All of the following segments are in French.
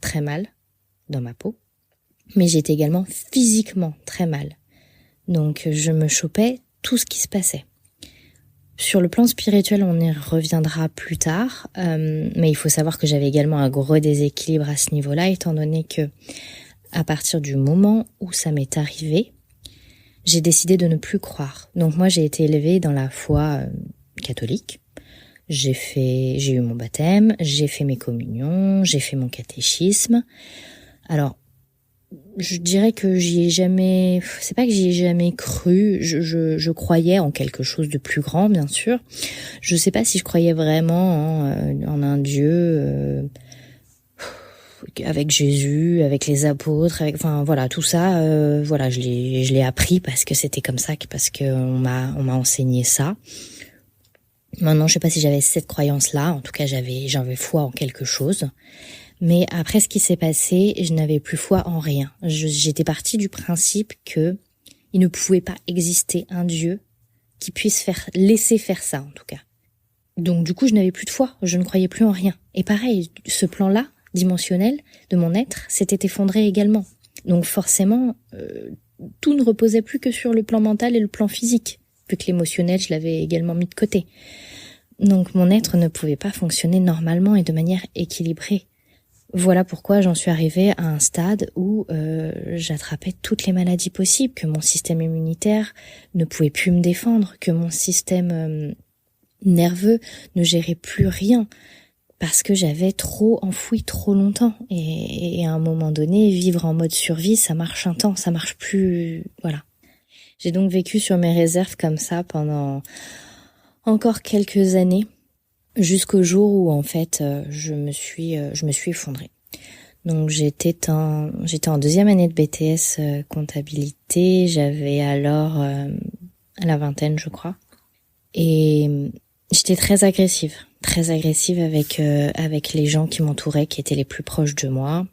très mal dans ma peau, mais j'étais également physiquement très mal. Donc je me chopais tout ce qui se passait. Sur le plan spirituel, on y reviendra plus tard, mais il faut savoir que j'avais également un gros déséquilibre à ce niveau-là, étant donné que à partir du moment où ça m'est arrivé, j'ai décidé de ne plus croire. Donc moi, j'ai été élevée dans la foi catholique. J'ai eu mon baptême, j'ai fait mes communions, j'ai fait mon catéchisme. Alors, je dirais que c'est pas que j'y ai jamais cru, je croyais en quelque chose de plus grand, bien sûr. Je sais pas si je croyais vraiment en un Dieu, avec Jésus, avec les apôtres, enfin voilà, tout ça, voilà, je l'ai appris parce que c'était comme ça, parce que on m'a enseigné ça. Maintenant, je sais pas si j'avais cette croyance-là, en tout cas j'avais foi en quelque chose. Mais après ce qui s'est passé, je n'avais plus foi en rien. J'étais partie du principe que il ne pouvait pas exister un Dieu qui puisse laisser faire ça, en tout cas. Donc du coup, je n'avais plus de foi, je ne croyais plus en rien. Et pareil, ce plan-là, dimensionnel, de mon être, s'était effondré également. Donc forcément, tout ne reposait plus que sur le plan mental et le plan physique, vu que l'émotionnel, je l'avais également mis de côté. Donc mon être ne pouvait pas fonctionner normalement et de manière équilibrée. Voilà pourquoi j'en suis arrivée à un stade où j'attrapais toutes les maladies possibles, que mon système immunitaire ne pouvait plus me défendre, que mon système nerveux ne gérait plus rien, parce que j'avais trop enfoui trop longtemps. Et à un moment donné, vivre en mode survie, ça marche un temps, ça marche plus, voilà. J'ai donc vécu sur mes réserves comme ça pendant encore quelques années, jusqu'au jour où en fait je me suis effondrée. Donc j'étais en deuxième année de BTS comptabilité, j'avais alors la vingtaine je crois, et j'étais très agressive avec les gens qui m'entouraient, qui étaient les plus proches de moi.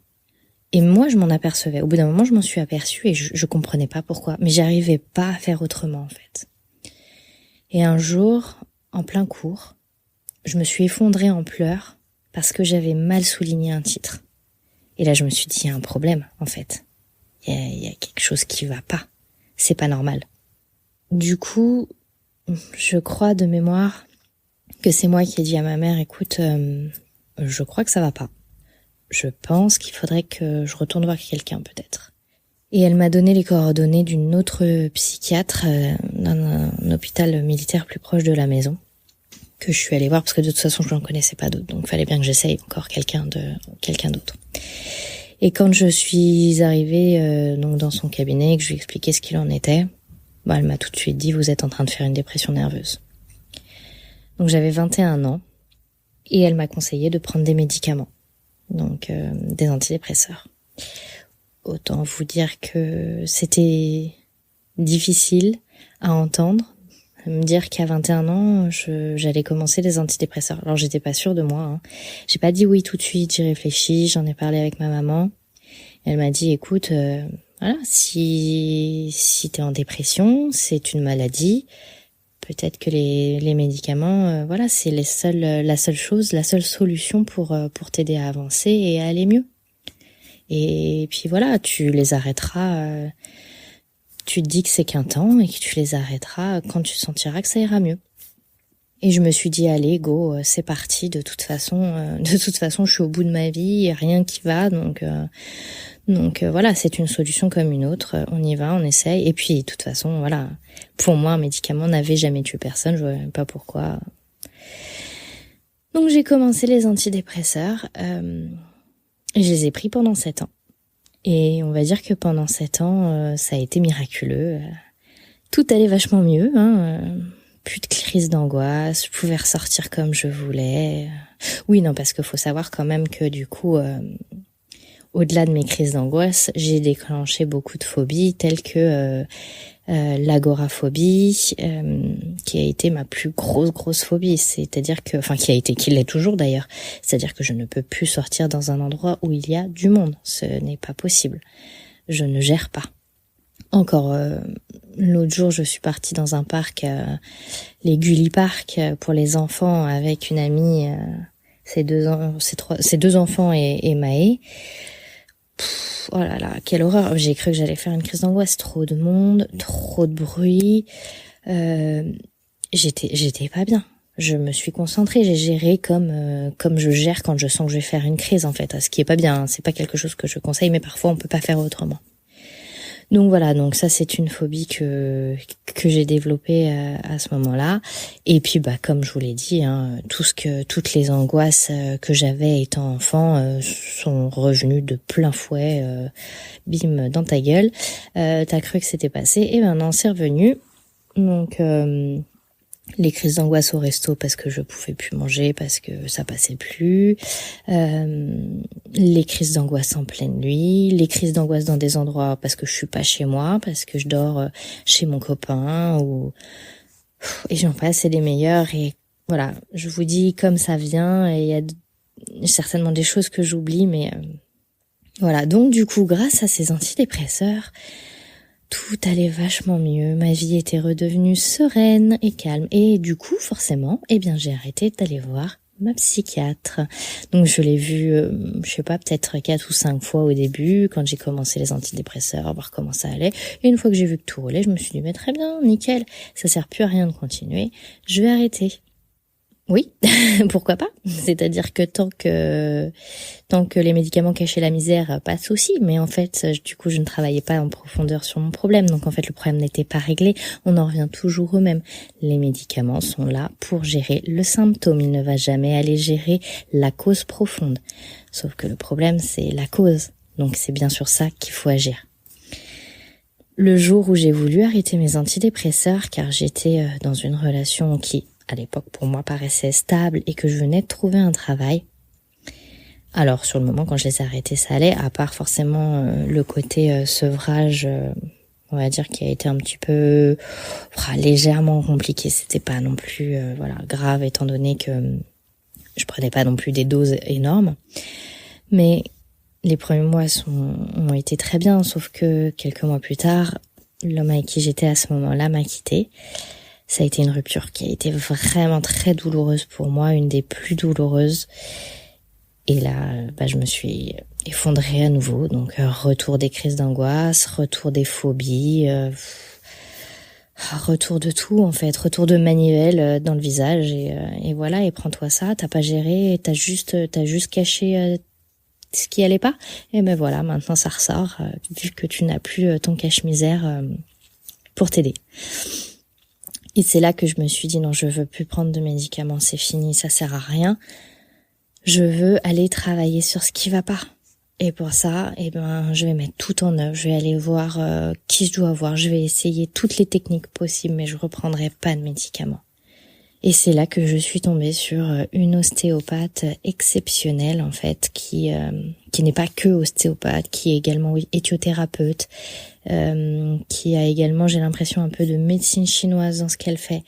Et moi je m'en apercevais. Au bout d'un moment je m'en suis aperçue et je comprenais pas pourquoi, mais j'arrivais pas à faire autrement en fait. Et un jour, en plein cours, je me suis effondrée en pleurs parce que j'avais mal souligné un titre. Et là, je me suis dit, il y a un problème, en fait. Il y a quelque chose qui va pas. C'est pas normal. Du coup, je crois de mémoire que c'est moi qui ai dit à ma mère, écoute, je crois que ça va pas. Je pense qu'il faudrait que je retourne voir quelqu'un, peut-être. Et elle m'a donné les coordonnées d'une autre psychiatre dans un hôpital militaire plus proche de la maison, que je suis allée voir parce que de toute façon je n'en connaissais pas d'autres, donc il fallait bien que j'essaye encore quelqu'un d'autre. Et quand je suis arrivée donc dans son cabinet et que je lui ai expliqué ce qu'il en était, elle m'a tout de suite dit, vous êtes en train de faire une dépression nerveuse. Donc j'avais 21 ans et elle m'a conseillé de prendre des médicaments, donc des antidépresseurs. Autant vous dire que c'était difficile à entendre, me dire qu'à 21 ans, j'allais commencer les antidépresseurs. Alors j'étais pas sûre de moi, hein. J'ai pas dit oui tout de suite, j'y réfléchis, j'en ai parlé avec ma maman. Elle m'a dit, écoute, voilà, si t'es en dépression, c'est une maladie. Peut-être que les médicaments, voilà, c'est la seule solution pour t'aider à avancer et à aller mieux. Et puis voilà, tu les arrêteras, tu te dis que c'est qu'un temps et que tu les arrêteras quand tu sentiras que ça ira mieux. Et je me suis dit, allez, go, c'est parti, de toute façon, je suis au bout de ma vie, il n'y a rien qui va, donc voilà, c'est une solution comme une autre, on y va, on essaye, et puis de toute façon, voilà, pour moi, un médicament n'avait jamais tué personne, je vois même pas pourquoi. Donc j'ai commencé les antidépresseurs, et je les ai pris pendant 7 ans. Et on va dire que pendant 7 ans, ça a été miraculeux. Tout allait vachement mieux, plus de crise d'angoisse, je pouvais ressortir comme je voulais. Oui, non, parce qu'il faut savoir quand même que du coup, au-delà de mes crises d'angoisse, j'ai déclenché beaucoup de phobies telles que l'agoraphobie, qui a été ma plus grosse phobie, c'est-à-dire que, qui l'est toujours d'ailleurs, c'est-à-dire que je ne peux plus sortir dans un endroit où il y a du monde, ce n'est pas possible, je ne gère pas. Encore l'autre jour, je suis partie dans un parc, les Gulli Park, pour les enfants, avec une amie, ses deux enfants et Maë. Oh là là, quelle horreur. J'ai cru que j'allais faire une crise d'angoisse. Trop de monde, trop de bruit. J'étais pas bien. Je me suis concentrée, j'ai géré comme je gère quand je sens que je vais faire une crise, en fait. Ce qui est pas bien, hein. C'est pas quelque chose que je conseille, mais parfois on peut pas faire autrement. Donc voilà, donc ça c'est une phobie que j'ai développée à ce moment-là. Et puis comme je vous l'ai dit, hein, toutes les angoisses que j'avais étant enfant sont revenues de plein fouet, bim dans ta gueule. T'as cru que c'était passé, et non, c'est revenu. Donc les crises d'angoisse au resto parce que je pouvais plus manger, parce que ça passait plus, les crises d'angoisse en pleine nuit, les crises d'angoisse dans des endroits parce que je suis pas chez moi, parce que je dors chez mon copain, et j'en passe, c'est des meilleurs. Et voilà, je vous dis comme ça vient, et il y a certainement des choses que j'oublie, mais voilà. Donc du coup, grâce à ces antidépresseurs, tout allait vachement mieux, ma vie était redevenue sereine et calme. Et du coup, forcément, j'ai arrêté d'aller voir ma psychiatre. Donc je l'ai vue, je sais pas, peut-être 4 ou 5 fois au début, quand j'ai commencé les antidépresseurs, voir comment ça allait. Et une fois que j'ai vu que tout roulait, je me suis dit, mais très bien, nickel, ça sert plus à rien de continuer, je vais arrêter. Oui, pourquoi pas. C'est-à-dire que tant que les médicaments cachaient la misère, pas de souci. Mais en fait, du coup, je ne travaillais pas en profondeur sur mon problème. Donc en fait, le problème n'était pas réglé. On en revient toujours au même. Les médicaments sont là pour gérer le symptôme. Il ne va jamais aller gérer la cause profonde. Sauf que le problème, c'est la cause. Donc c'est bien sur ça qu'il faut agir. Le jour où j'ai voulu arrêter mes antidépresseurs, car j'étais dans une relation qui, à l'époque, pour moi, paraissait stable et que je venais de trouver un travail. Alors, sur le moment, quand je les ai arrêtés, ça allait, à part forcément le côté sevrage, on va dire, qui a été un petit peu légèrement compliqué. C'était pas non plus grave, étant donné que je prenais pas non plus des doses énormes. Mais les premiers mois ont été très bien, sauf que quelques mois plus tard, l'homme avec qui j'étais à ce moment-là m'a quittée. Ça a été une rupture qui a été vraiment très douloureuse pour moi, une des plus douloureuses. Et là, je me suis effondrée à nouveau. Donc, retour des crises d'angoisse, retour des phobies, retour de tout en fait, retour de manivelle dans le visage. Et voilà, et prends-toi ça, t'as pas géré, t'as juste caché ce qui allait pas. Et voilà, maintenant ça ressort, vu que tu n'as plus ton cache-misère pour t'aider. Et c'est là que je me suis dit, non, je veux plus prendre de médicaments, c'est fini, ça sert à rien. Je veux aller travailler sur ce qui va pas. Et pour ça, je vais mettre tout en œuvre. Je vais aller voir qui je dois voir. Je vais essayer toutes les techniques possibles, mais je reprendrai pas de médicaments. Et c'est là que je suis tombée sur une ostéopathe exceptionnelle, en fait, qui n'est pas que ostéopathe, qui est également éthiothérapeute, qui a également, j'ai l'impression, un peu de médecine chinoise dans ce qu'elle fait.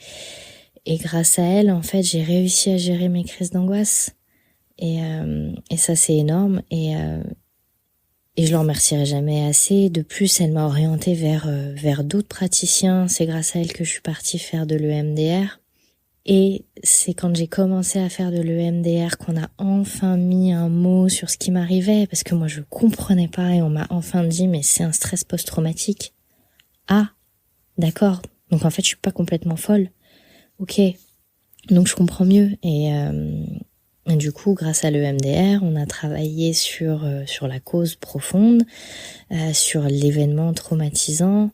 Et grâce à elle, en fait, j'ai réussi à gérer mes crises d'angoisse. Et ça, c'est énorme. Et je l'en remercierai jamais assez. De plus, elle m'a orientée vers d'autres praticiens. C'est grâce à elle que je suis partie faire de l'EMDR. Et c'est quand j'ai commencé à faire de l'EMDR qu'on a enfin mis un mot sur ce qui m'arrivait, parce que moi je comprenais pas, et on m'a enfin dit, mais c'est un stress post-traumatique. Ah, d'accord. Donc en fait, je suis pas complètement folle. Ok. Donc je comprends mieux. Et du coup, grâce à l'EMDR, on a travaillé sur la cause profonde, sur l'événement traumatisant.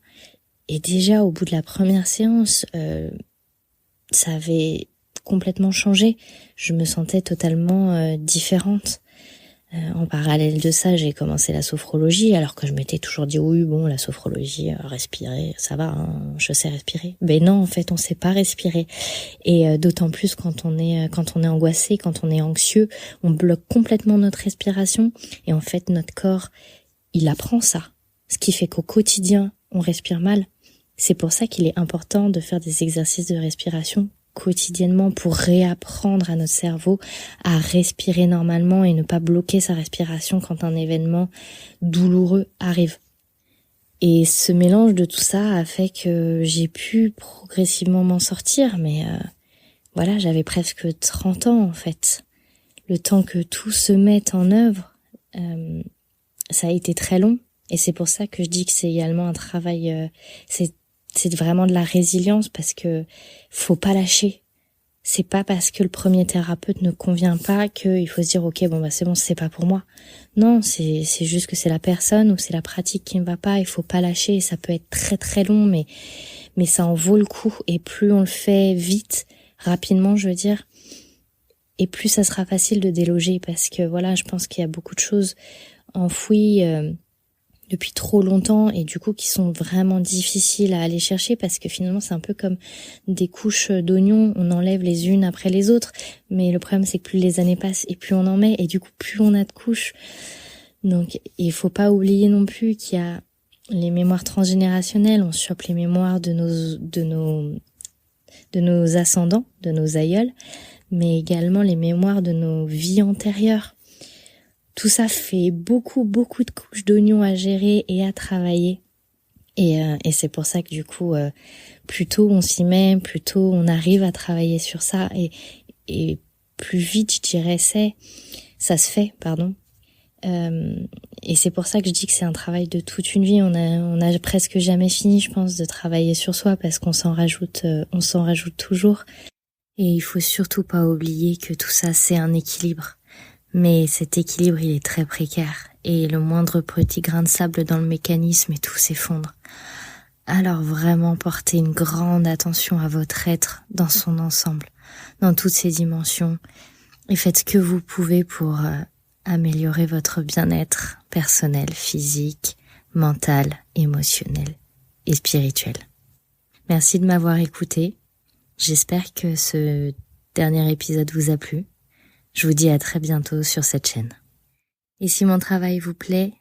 Et déjà, au bout de la première séance, ça avait complètement changé. Je me sentais totalement différente. En parallèle de ça, j'ai commencé la sophrologie, alors que je m'étais toujours dit, oui, bon, la sophrologie, respirer, ça va, hein, je sais respirer. Ben non, en fait, on sait pas respirer. Et d'autant plus quand on est angoissé, quand on est anxieux, on bloque complètement notre respiration. Et en fait, notre corps, il apprend ça. Ce qui fait qu'au quotidien, on respire mal. C'est pour ça qu'il est important de faire des exercices de respiration quotidiennement pour réapprendre à notre cerveau à respirer normalement et ne pas bloquer sa respiration quand un événement douloureux arrive. Et ce mélange de tout ça a fait que j'ai pu progressivement m'en sortir, mais j'avais presque 30 ans en fait. Le temps que tout se mette en œuvre, ça a été très long. Et c'est pour ça que je dis que c'est également un travail, c'est vraiment de la résilience, parce que faut pas lâcher. C'est pas parce que le premier thérapeute ne convient pas qu'il faut se dire ok bon bah c'est bon, c'est pas pour moi. Non, c'est juste que c'est la personne ou c'est la pratique qui ne va pas. Il faut pas lâcher. Ça peut être très très long, mais ça en vaut le coup. Et plus on le fait vite, rapidement, je veux dire, et plus ça sera facile de déloger, parce que voilà, je pense qu'il y a beaucoup de choses enfouies depuis trop longtemps et du coup qui sont vraiment difficiles à aller chercher, parce que finalement c'est un peu comme des couches d'oignons, on enlève les unes après les autres, mais le problème c'est que plus les années passent et plus on en met, et du coup plus on a de couches. Donc il faut pas oublier non plus qu'il y a les mémoires transgénérationnelles, on chope les mémoires de nos ascendants, de nos aïeuls, mais également les mémoires de nos vies antérieures. Tout ça fait beaucoup de couches d'oignons à gérer et à travailler. Et c'est pour ça que du coup, plus tôt on s'y met, plus tôt on arrive à travailler sur ça, et plus vite, je dirais, ça se fait, pardon. Et c'est pour ça que je dis que c'est un travail de toute une vie. On a presque jamais fini, je pense, de travailler sur soi, parce qu'on s'en rajoute toujours. Et il faut surtout pas oublier que tout ça, c'est un équilibre. Mais cet équilibre, il est très précaire, et le moindre petit grain de sable dans le mécanisme et tout s'effondre. Alors vraiment, portez une grande attention à votre être dans son ensemble, dans toutes ses dimensions, et faites ce que vous pouvez pour améliorer votre bien-être personnel, physique, mental, émotionnel et spirituel. Merci de m'avoir écouté. J'espère que ce dernier épisode vous a plu. Je vous dis à très bientôt sur cette chaîne. Et si mon travail vous plaît,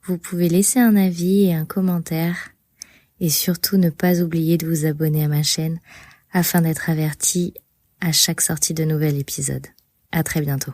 vous pouvez laisser un avis et un commentaire, et surtout ne pas oublier de vous abonner à ma chaîne afin d'être averti à chaque sortie de nouvel épisode. À très bientôt.